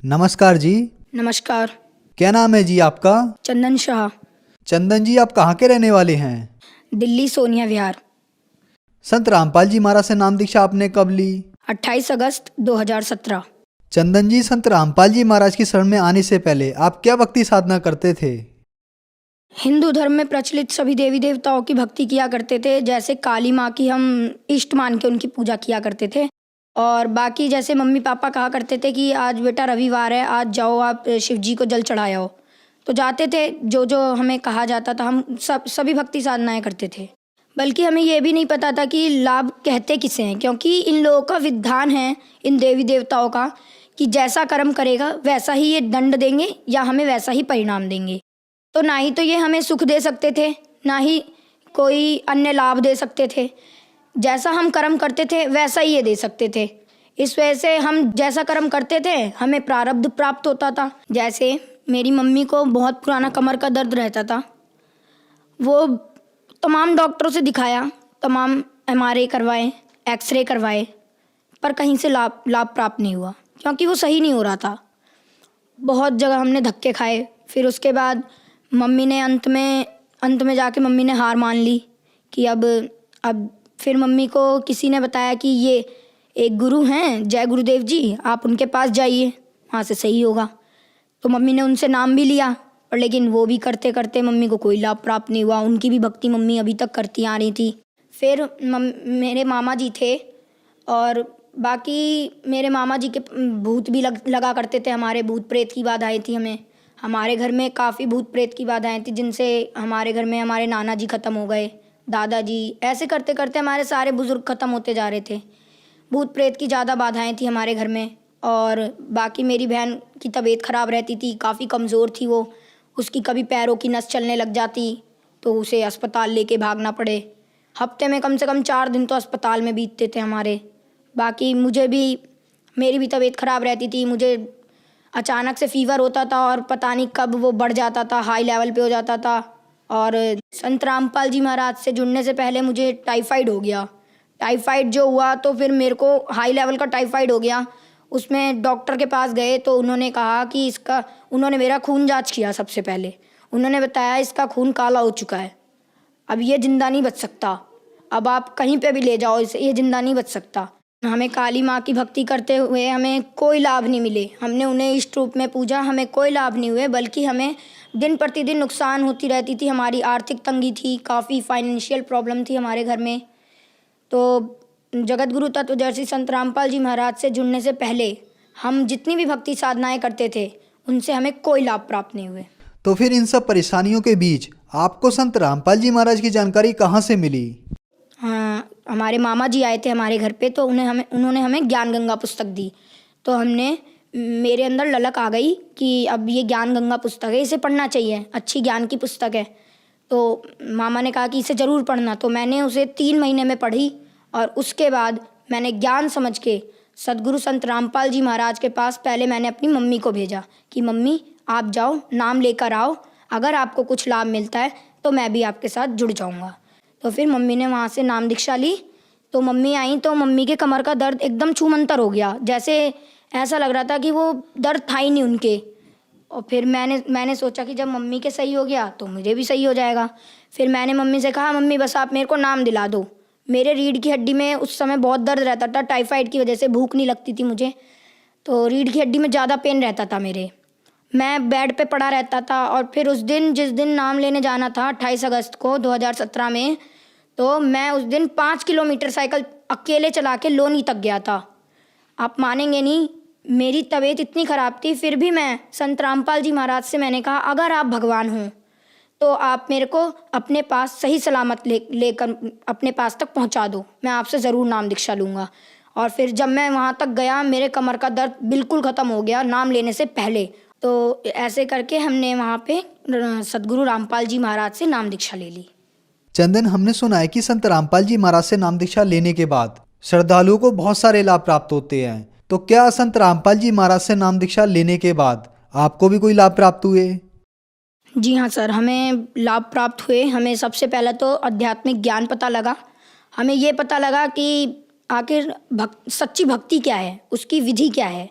नमस्कार जी। नमस्कार। क्या नाम है जी आपका? चंदन शाह। चंदन जी, आप कहाँ के रहने वाले हैं? दिल्ली सोनिया विहार। संत रामपाल जी महाराज से नाम दीक्षा आपने कब ली? 28 अगस्त 2017। चंदन जी, संत रामपाल जी महाराज की शरण में आने से पहले आप क्या भक्ति साधना करते थे? हिंदू धर्म में प्रचलित सभी देवी देवताओं की भक्ति किया करते थे। जैसे काली माँ की हम इष्ट मान के उनकी पूजा किया करते थे। और बाकी जैसे मम्मी पापा कहा करते थे कि आज बेटा रविवार है, आज जाओ आप शिव जी को जल चढ़ाए आओ, तो जाते थे। जो जो हमें कहा जाता था हम सभी भक्ति साधनाएं करते थे। बल्कि हमें ये भी नहीं पता था कि लाभ कहते किसे हैं, क्योंकि इन लोगों का विधान है, इन देवी देवताओं का, कि जैसा कर्म करेगा वैसा ही ये दंड देंगे या हमें वैसा ही परिणाम देंगे। तो ना ही तो ये हमें सुख दे सकते थे, ना ही कोई अन्य लाभ दे सकते थे। जैसा हम कर्म करते थे वैसा ही ये दे सकते थे। इस वजह से हम जैसा कर्म करते थे हमें प्रारब्ध प्राप्त होता था। जैसे मेरी मम्मी को बहुत पुराना कमर का दर्द रहता था। वो तमाम डॉक्टरों से दिखाया, तमाम एमआरआई करवाए, एक्सरे करवाए, पर कहीं से लाभ प्राप्त नहीं हुआ, क्योंकि वो सही नहीं हो रहा था। बहुत जगह हमने धक्के खाए। फिर उसके बाद मम्मी ने अंत में जाके मम्मी ने हार मान ली कि अब फिर मम्मी को किसी ने बताया कि ये एक गुरु हैं, जय गुरुदेव जी, आप उनके पास जाइए, वहाँ से सही होगा। तो मम्मी ने उनसे नाम भी लिया, और लेकिन वो भी करते करते मम्मी को कोई लाभ प्राप्त नहीं हुआ। उनकी भी भक्ति मम्मी अभी तक करती आ रही थी। फिर मेरे मामा जी थे, और बाकी मेरे मामा जी के भूत भी लगा करते थे। हमारे भूत प्रेत की बाधाएं थी। हमारे घर में काफ़ी भूत प्रेत की बाधाएं थी, जिनसे हमारे घर में हमारे नाना जी ख़त्म हो गए, दादाजी, ऐसे करते करते हमारे सारे बुज़ुर्ग ख़त्म होते जा रहे थे। भूत प्रेत की ज़्यादा बाधाएं थी हमारे घर में। और बाकी मेरी बहन की तबीयत ख़राब रहती थी, काफ़ी कमज़ोर थी वो। उसकी कभी पैरों की नस चलने लग जाती तो उसे अस्पताल लेके भागना पड़े। हफ्ते में कम से कम 4 दिन तो अस्पताल में बीतते थे हमारे। बाकी मेरी भी तबीयत ख़राब रहती थी। मुझे अचानक से फ़ीवर होता था और पता नहीं कब वो बढ़ जाता था, हाई लेवल पे हो जाता था। और संत रामपाल जी महाराज से जुड़ने से पहले मुझे टाइफाइड हो गया। टाइफाइड जो हुआ तो फिर मेरे को हाई लेवल का टाइफाइड हो गया। उसमें डॉक्टर के पास गए तो उन्होंने कहा कि उन्होंने मेरा खून जांच किया। सबसे पहले उन्होंने बताया इसका खून काला हो चुका है, अब ये ज़िंदा नहीं बच सकता, अब आप कहीं पे भी ले जाओ इसे, ये ज़िंदा नहीं बच सकता। हमें काली माँ की भक्ति करते हुए हमें कोई लाभ नहीं मिले। हमने उन्हें इष्ट रूप में पूजा, हमें कोई लाभ नहीं हुए, बल्कि हमें दिन प्रतिदिन नुकसान होती रहती थी। हमारी आर्थिक तंगी थी, काफ़ी फाइनेंशियल प्रॉब्लम थी हमारे घर में। तो जगत गुरु तत्वदर्शी संत रामपाल जी महाराज से जुड़ने से पहले हम जितनी भी भक्ति साधनाएं करते थे उनसे हमें कोई लाभ प्राप्त नहीं हुए। तो फिर इन सब परेशानियों के बीच आपको संत रामपाल जी महाराज की जानकारी कहाँ से मिली? हाँ, हमारे मामा जी आए थे हमारे घर पे, तो उन्होंने हमें ज्ञान गंगा पुस्तक दी। तो मेरे अंदर ललक आ गई कि अब ये ज्ञान गंगा पुस्तक है, इसे पढ़ना चाहिए, अच्छी ज्ञान की पुस्तक है। तो मामा ने कहा कि इसे ज़रूर पढ़ना। तो मैंने उसे 3 महीने में पढ़ी, और उसके बाद मैंने ज्ञान समझ के सदगुरु संत रामपाल जी महाराज के पास पहले मैंने अपनी मम्मी को भेजा कि मम्मी आप जाओ, नाम लेकर आओ, अगर आपको कुछ लाभ मिलता है तो मैं भी आपके साथ जुड़ जाऊंगा। तो फिर मम्मी ने वहाँ से नाम दीक्षा ली। तो मम्मी आई तो मम्मी के कमर का दर्द एकदम छूमंतर हो गया, जैसे ऐसा लग रहा था कि वो दर्द था ही नहीं उनके। और फिर मैंने सोचा कि जब मम्मी के सही हो गया तो मुझे भी सही हो जाएगा। फिर मैंने मम्मी से कहा मम्मी बस आप मेरे को नाम दिला दो। मेरे रीढ़ की हड्डी में उस समय बहुत दर्द रहता था, टाइफाइड की वजह से भूख नहीं लगती थी मुझे, तो रीढ़ की हड्डी में ज़्यादा पेन रहता था मेरे। मैं बेड पे पड़ा रहता था। और फिर जिस दिन नाम लेने जाना था 28 अगस्त को 2017 में, तो मैं उस दिन 5 किलोमीटर साइकिल अकेले चला के लोनी तक गया था। आप मानेंगे नहीं, मेरी तबीयत इतनी ख़राब थी, फिर भी मैं संत रामपाल जी महाराज से मैंने कहा अगर आप भगवान हों तो आप मेरे को अपने पास सही सलामत लेकर अपने पास तक पहुंचा दो, मैं आपसे ज़रूर नाम दीक्षा लूँगा। और फिर जब मैं वहाँ तक गया मेरे कमर का दर्द बिल्कुल ख़त्म हो गया नाम लेने से पहले। तो ऐसे करके हमने वहाँ पे सदगुरु रामपाल जी महाराज से नाम दीक्षा ले ली। चंदन, हमने सुना है कि संत रामपाल जी महाराज से नाम दीक्षा लेने के बाद श्रद्धालुओं को बहुत सारे लाभ प्राप्त होते हैं। तो क्या संत रामपाल जी महाराज से नाम दीक्षा लेने के बाद आपको भी कोई लाभ प्राप्त हुए? जी हाँ सर, हमें लाभ प्राप्त हुए। हमें सबसे पहले तो आध्यात्मिक ज्ञान पता लगा। हमें ये पता लगा कि आखिर सच्ची भक्ति क्या है, उसकी विधि क्या है।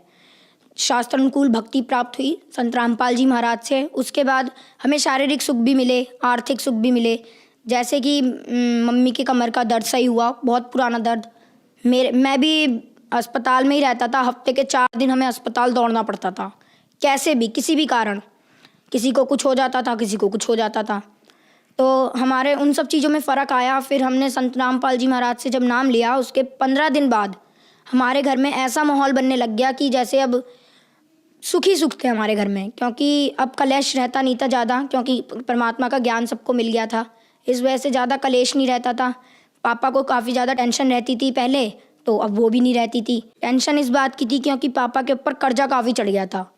शास्त्रानुकूल भक्ति प्राप्त हुई संत रामपाल जी महाराज से। उसके बाद हमें शारीरिक सुख भी मिले, आर्थिक सुख भी मिले। जैसे कि मम्मी के कमर का दर्द सही हुआ, बहुत पुराना दर्द। मैं भी अस्पताल में ही रहता था, हफ्ते के 4 दिन हमें अस्पताल दौड़ना पड़ता था, कैसे भी किसी भी कारण। किसी को कुछ हो जाता था, किसी को कुछ हो जाता था। तो हमारे उन सब चीज़ों में फ़र्क आया। फिर हमने संत रामपाल जी महाराज से जब नाम लिया, उसके 15 दिन बाद हमारे घर में ऐसा माहौल बनने लग गया कि जैसे अब सुख ही सुख थे हमारे घर में, क्योंकि अब कलेश रहता नहीं था ज़्यादा, क्योंकि परमात्मा का ज्ञान सबको मिल गया था। इस वजह से ज़्यादा कलेश नहीं रहता था। पापा को काफ़ी ज़्यादा टेंशन रहती थी पहले, तो अब वो भी नहीं रहती थी। टेंशन इस बात की थी क्योंकि पापा के ऊपर कर्जा काफ़ी चढ़ गया था।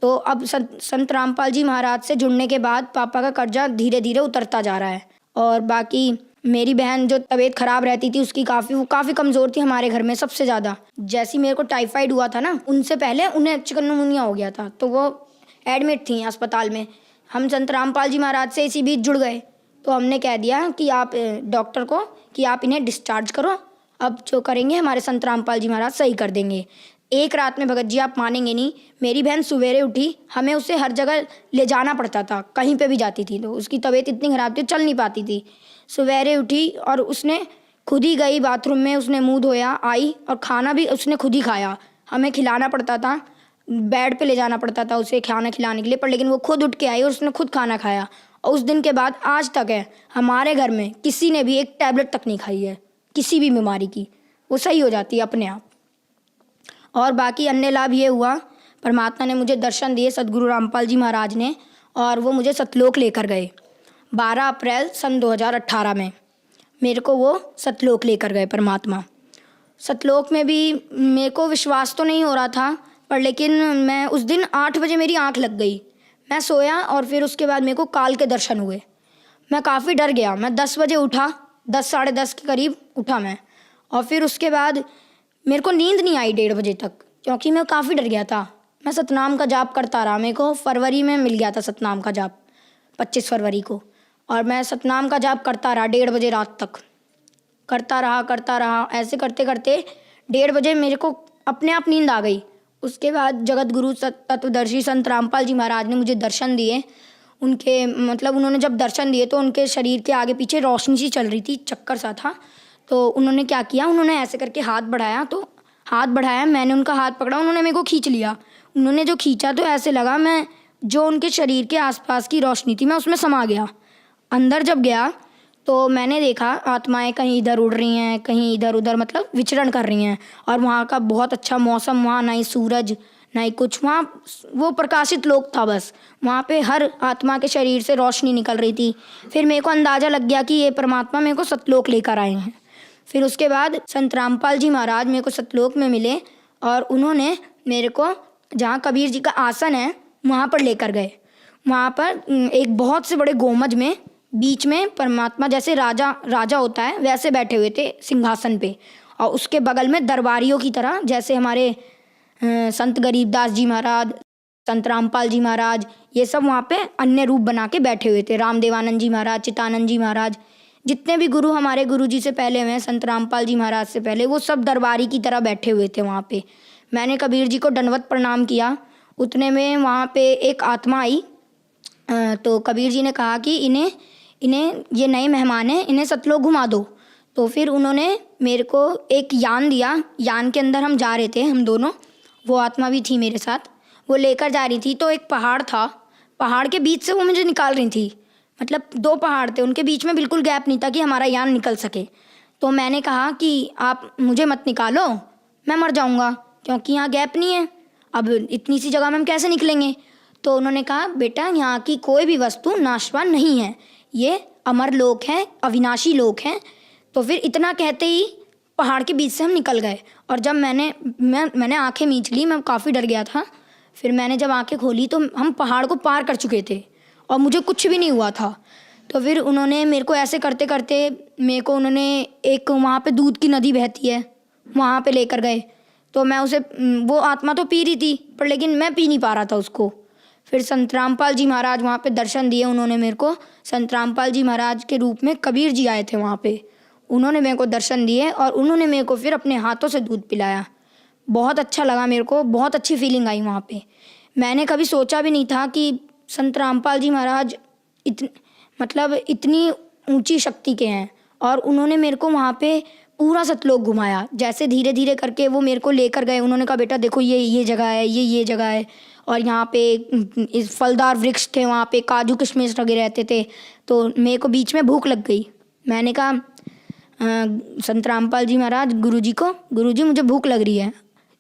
तो अब संत रामपाल जी महाराज से जुड़ने के बाद पापा का कर्जा धीरे धीरे उतरता जा रहा है। और बाकी मेरी बहन जो तबीयत ख़राब रहती थी उसकी वो काफ़ी कमज़ोर थी हमारे घर में सबसे ज़्यादा। जैसे मेरे को टाइफाइड हुआ था ना, उनसे पहले उन्हें चिकनगुनिया हो गया था, तो वो एडमिट थी अस्पताल में। हम संत रामपाल जी महाराज से इसी बीच जुड़ गए। तो हमने कह दिया कि आप डॉक्टर को कि आप इन्हें डिस्चार्ज करो, अब जो करेंगे हमारे संत रामपाल जी महाराज सही कर देंगे। एक रात में भगत जी आप मानेंगे नहीं, मेरी बहन सवेरे उठी, हमें उसे हर जगह ले जाना पड़ता था, कहीं पे भी जाती थी तो उसकी तबीयत इतनी ख़राब थी, चल नहीं पाती थी। सवेरे उठी और उसने खुद ही गई बाथरूम में, उसने मुँह धोया, आई और खाना भी उसने खुद ही खाया। हमें खिलाना पड़ता था, बेड पे ले जाना पड़ता था उसे खाना खिलाने के लिए, पर लेकिन वो खुद उठ के आई और उसने खुद खाना खाया। और उस दिन के बाद आज तक है हमारे घर में किसी ने भी एक टैबलेट तक नहीं खाई है किसी भी बीमारी की, वो सही हो जाती है अपने आप। और बाकी अन्य लाभ ये हुआ, परमात्मा ने मुझे दर्शन दिए सद्गुरु रामपाल जी महाराज ने, और वो मुझे सतलोक लेकर गए 12 अप्रैल सन 2018 में। मेरे को वो सतलोक लेकर गए परमात्मा। सतलोक में भी मेरे को विश्वास तो नहीं हो रहा था, पर लेकिन मैं उस दिन 8 बजे मेरी आंख लग गई। मैं सोया और फिर उसके बाद मेरे को काल के दर्शन हुए। मैं काफ़ी डर गया। मैं 10 बजे उठा, 10 साढ़े 10 के करीब उठा मैं, और फिर उसके बाद मेरे को नींद नहीं आई 1:30 बजे तक, क्योंकि मैं काफ़ी डर गया था। मैं सतनाम का जाप करता रहा। मेरे को फरवरी में मिल गया था सतनाम का जाप, 25 फरवरी को, और मैं सतनाम का जाप करता रहा 1:30 बजे रात तक, करता रहा। ऐसे करते करते 1:30 बजे मेरे को अपने आप नींद आ गई। उसके बाद जगत गुरु तत्वदर्शी संत रामपाल जी महाराज ने मुझे दर्शन दिए। उनके मतलब उन्होंने जब दर्शन दिए तो उनके शरीर के आगे पीछे रोशनी सी चल रही थी, चक्कर सा था। तो उन्होंने क्या किया, उन्होंने ऐसे करके हाथ बढ़ाया, तो हाथ बढ़ाया, मैंने उनका हाथ पकड़ा, उन्होंने मेरे को खींच लिया। उन्होंने जो खींचा तो ऐसे लगा मैं जो उनके शरीर के आसपास की रोशनी थी मैं उसमें समा गया। अंदर जब गया तो मैंने देखा आत्माएं कहीं इधर उड़ रही हैं, कहीं इधर उधर मतलब विचरण कर रही हैं, और वहाँ का बहुत अच्छा मौसम, वहाँ ना ही सूरज ना ही कुछ, वहाँ वो प्रकाशित लोक था बस। वहाँ पे हर आत्मा के शरीर से रोशनी निकल रही थी। फिर मेरे को अंदाज़ा लग गया कि ये परमात्मा मेरे को सतलोक लेकर आए हैं। फिर उसके बाद संत रामपाल जी महाराज मेरे को सतलोक में मिले, और उन्होंने मेरे को जहाँ कबीर जी का आसन है वहाँ पर लेकर गए। वहाँ पर एक बहुत से बड़े गोमज में बीच में परमात्मा जैसे राजा होता है वैसे बैठे हुए थे सिंहासन पे, और उसके बगल में दरबारियों की तरह जैसे हमारे संत गरीबदास जी महाराज, संत रामपाल जी महाराज, ये सब वहाँ पे अन्य रूप बना के बैठे हुए थे। रामदेवानंद जी महाराज, चितानंद जी महाराज, जितने भी गुरु हमारे गुरु जी से पहले हुए हैं, संत रामपाल जी महाराज से पहले, वो सब दरबारी की तरह बैठे हुए थे वहाँ पे। मैंने कबीर जी को दंडवत प्रणाम किया। उतने में वहाँ पे एक आत्मा आई। तो कबीर जी ने कहा कि इन्हें ये नए मेहमान हैं, इन्हें सतलोक घुमा दो। तो फिर उन्होंने मेरे को एक यान दिया। यान के अंदर हम जा रहे थे, हम दोनों, वो आत्मा भी थी मेरे साथ, वो लेकर जा रही थी। तो एक पहाड़ था, पहाड़ के बीच से वो मुझे निकाल रही थी। मतलब 2 पहाड़ थे, उनके बीच में बिल्कुल गैप नहीं था कि हमारा यान निकल सके। तो मैंने कहा कि आप मुझे मत निकालो, मैं मर जाऊंगा, क्योंकि यहाँ गैप नहीं है, अब इतनी सी जगह में हम कैसे निकलेंगे। तो उन्होंने कहा बेटा यहाँ की कोई भी वस्तु नाशवान नहीं है, ये अमर लोक है, अविनाशी लोक हैं। तो फिर इतना कहते ही पहाड़ के बीच से हम निकल गए। और जब मैंने आंखें मींच ली, मैं काफ़ी डर गया था। फिर मैंने जब आंखें खोली तो हम पहाड़ को पार कर चुके थे और मुझे कुछ भी नहीं हुआ था। तो फिर उन्होंने मेरे को ऐसे करते करते मेरे को उन्होंने एक वहाँ पे दूध की नदी बहती है वहाँ पे लेकर गए। तो मैं उसे, वो आत्मा तो पी रही थी पर लेकिन मैं पी नहीं पा रहा था उसको। फिर संत रामपाल जी महाराज वहाँ पे दर्शन दिए उन्होंने मेरे को। संत रामपाल जी महाराज के रूप में कबीर जी आए थे वहाँ पे, उन्होंने मेरे को दर्शन दिए और उन्होंने मेरे को फिर अपने हाथों से दूध पिलाया। बहुत अच्छा लगा मेरे को, बहुत अच्छी फीलिंग आई वहाँ पे। मैंने कभी सोचा भी नहीं था कि संत रामपाल जी महाराज मतलब इतनी ऊंची शक्ति के हैं। और उन्होंने मेरे को वहाँ पे पूरा सतलोक घुमाया। जैसे धीरे धीरे करके वो मेरे को लेकर गए, उन्होंने कहा बेटा देखो ये जगह है, ये जगह है, और यहाँ पे इस फलदार वृक्ष थे, वहाँ पे काजू किशमिश लगे रहते थे। तो मेरे को बीच में भूख लग गई। मैंने कहा संत रामपाल जी महाराज गुरुजी मुझे भूख लग रही है।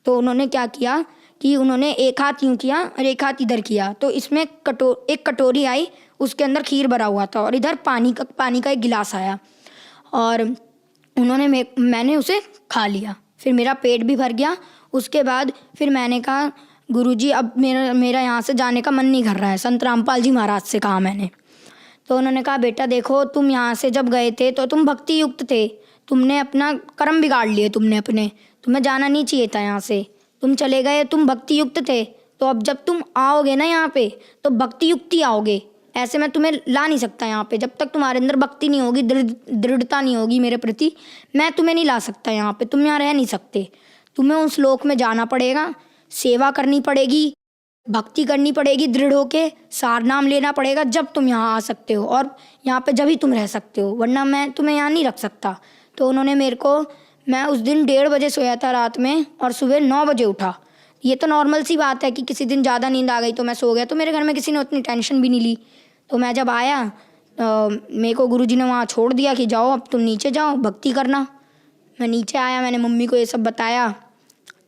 तो उन्होंने क्या किया कि उन्होंने एक हाथ यूँ किया और एक हाथ इधर किया, तो इसमें एक कटोरी आई, उसके अंदर खीर भरा हुआ था, और इधर पानी का एक गिलास आया, और मैंने उसे खा लिया। फिर मेरा पेट भी भर गया। उसके बाद फिर मैंने कहा गुरुजी अब मेरा यहाँ से जाने का मन नहीं कर रहा है, संत रामपाल जी महाराज से कहा मैंने। तो उन्होंने कहा बेटा देखो तुम यहाँ से जब गए थे तो तुम भक्ति युक्त थे, तुमने अपना कर्म बिगाड़ लिए, तुम्हें जाना नहीं चाहिए था यहाँ से, तुम चले गए, तुम भक्ति युक्त थे। तो अब जब तुम आओगे ना यहाँ पे तो भक्ति युक्त ही आओगे, ऐसे मैं तुम्हें ला नहीं सकता यहाँ पे। जब तक तुम्हारे अंदर भक्ति नहीं होगी, दृढ़ता नहीं होगी मेरे प्रति, मैं तुम्हें नहीं ला सकता यहाँ पे, तुम यहाँ रह नहीं सकते। तुम्हें उस लोक में जाना पड़ेगा, सेवा करनी पड़ेगी, भक्ति करनी पड़ेगी, दृढ़ होके सार नाम लेना पड़ेगा, जब तुम यहाँ आ सकते हो, और यहाँ पे जब ही तुम रह सकते हो, वरना मैं तुम्हें यहाँ नहीं रख सकता। तो उन्होंने मैं उस दिन 1:30 बजे सोया था रात में, और सुबह 9 बजे उठा। ये तो नॉर्मल सी बात है कि किसी दिन ज़्यादा नींद आ गई तो मैं सो गया, तो मेरे घर में किसी ने उतनी टेंशन भी नहीं ली। तो मैं जब आया मेरे को गुरुजी ने वहाँ छोड़ दिया कि जाओ अब तुम नीचे जाओ, भक्ति करना। मैं नीचे आया, मैंने मम्मी को ये सब बताया,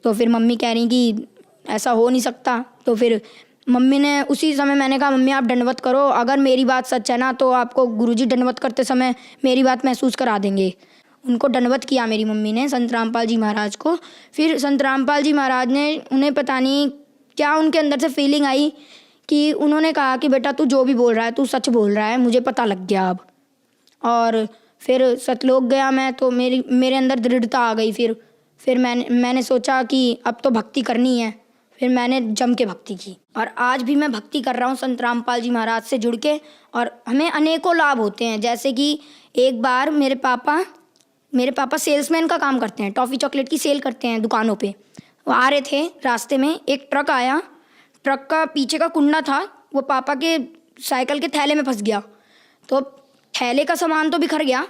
तो फिर मम्मी कह रही कि ऐसा हो नहीं सकता। तो फिर मम्मी ने उसी समय, मैंने कहा मम्मी आप दंडवत करो, अगर मेरी बात सच है ना तो आपको गुरुजी दंडवत करते समय मेरी बात महसूस करा देंगे। उनको दंडवत किया मेरी मम्मी ने, संत रामपाल जी महाराज को। फिर संत रामपाल जी महाराज ने, उन्हें पता नहीं क्या उनके अंदर से फीलिंग आई कि उन्होंने कहा कि बेटा तू जो भी बोल रहा है तू सच बोल रहा है, मुझे पता लग गया अब। और फिर सतलोक गया मैं, तो मेरे अंदर दृढ़ता आ गई। फिर मैंने सोचा कि अब तो भक्ति करनी है। फिर मैंने जम के भक्ति की, और आज भी मैं भक्ति कर रहा हूँ संत रामपाल जी महाराज से जुड़ के, और हमें अनेकों लाभ होते हैं। जैसे कि एक बार मेरे पापा सेल्समैन का काम करते हैं, टॉफ़ी चॉकलेट की सेल करते हैं दुकानों पे। वो आ रहे थे, रास्ते में एक ट्रक आया, ट्रक का पीछे का कुंडा था वो पापा के साइकिल के थैले में फंस गया। तो थैले का सामान तो बिखर गया,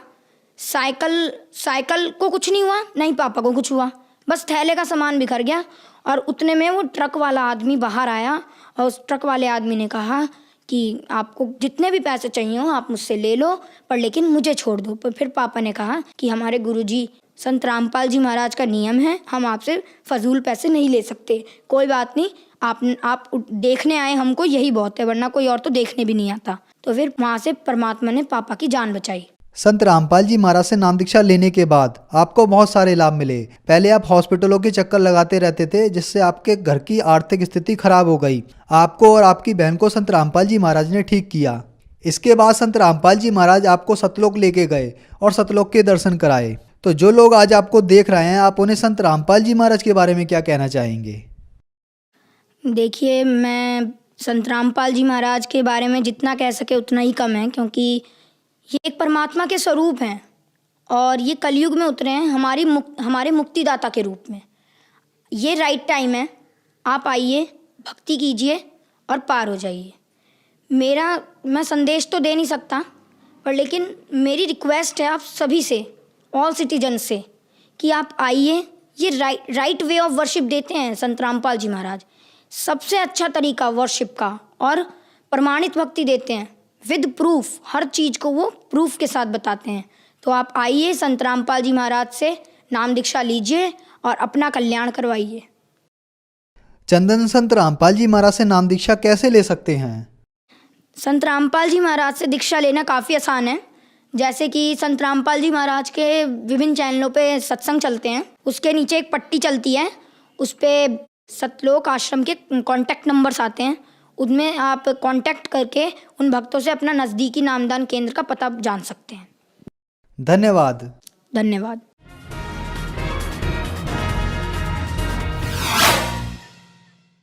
साइकिल को कुछ नहीं हुआ, नहीं पापा को कुछ हुआ, बस थैले का सामान बिखर गया। और उतने में वो ट्रक वाला आदमी बाहर आया, और उस ट्रक वाले आदमी ने कहा कि आपको जितने भी पैसे चाहिए हो आप मुझसे ले लो, पर लेकिन मुझे छोड़ दो। पर फिर पापा ने कहा कि हमारे गुरुजी संत रामपाल जी महाराज का नियम है, हम आपसे फजूल पैसे नहीं ले सकते, कोई बात नहीं, आप देखने आए हमको यही बहुत है, वरना कोई और तो देखने भी नहीं आता। तो फिर वहाँ से परमात्मा ने पापा की जान बचाई। संत रामपाल जी महाराज से नाम दीक्षा लेने के बाद आपको बहुत सारे लाभ मिले। पहले आप हॉस्पिटलों के चक्कर लगाते रहते थे, जिससे आपके घर की आर्थिक स्थिति खराब हो गई। आपको और आपकी बहन को संत रामपाल जी महाराज ने ठीक किया। इसके बाद संत रामपाल जी महाराज आपको सतलोक लेके गए और सतलोक के दर्शन कराए। तो जो लोग आज आपको देख रहे हैं, आप उन्हें संत रामपाल जी महाराज के बारे में क्या कहना चाहेंगे? देखिए, मैं संत रामपाल जी महाराज के बारे में जितना कह सके उतना ही कम है, क्योंकि ये एक परमात्मा के स्वरूप हैं, और ये कलयुग में उतरे हैं हमारे मुक्तिदाता के रूप में। ये राइट टाइम है, आप आइए, भक्ति कीजिए और पार हो जाइए। मैं संदेश तो दे नहीं सकता, पर लेकिन मेरी रिक्वेस्ट है आप सभी से, ऑल सिटीजन से, कि आप आइए। ये राइट वे ऑफ वर्शिप देते हैं संत रामपाल जी महाराज, सबसे अच्छा तरीका वर्शिप का, और प्रमाणित भक्ति देते हैं विद प्रूफ, हर चीज़ को वो प्रूफ के साथ बताते हैं। तो आप आइए, संत रामपाल जी महाराज से नाम दीक्षा लीजिए और अपना कल्याण करवाइए। चंदन, संत रामपाल जी महाराज से नाम दीक्षा कैसे ले सकते हैं? संत रामपाल जी महाराज से दीक्षा लेना काफ़ी आसान है। जैसे कि संत रामपाल जी महाराज के विभिन्न चैनलों पे सत्संग चलते हैं, उसके नीचे एक पट्टी चलती है, उस पर सतलोक आश्रम के कॉन्टैक्ट नंबर्स आते हैं, उनमें आप कांटेक्ट करके उन भक्तों से अपना नज़दीकी नामदान केंद्र का पता जान सकते हैं। धन्यवाद। धन्यवाद।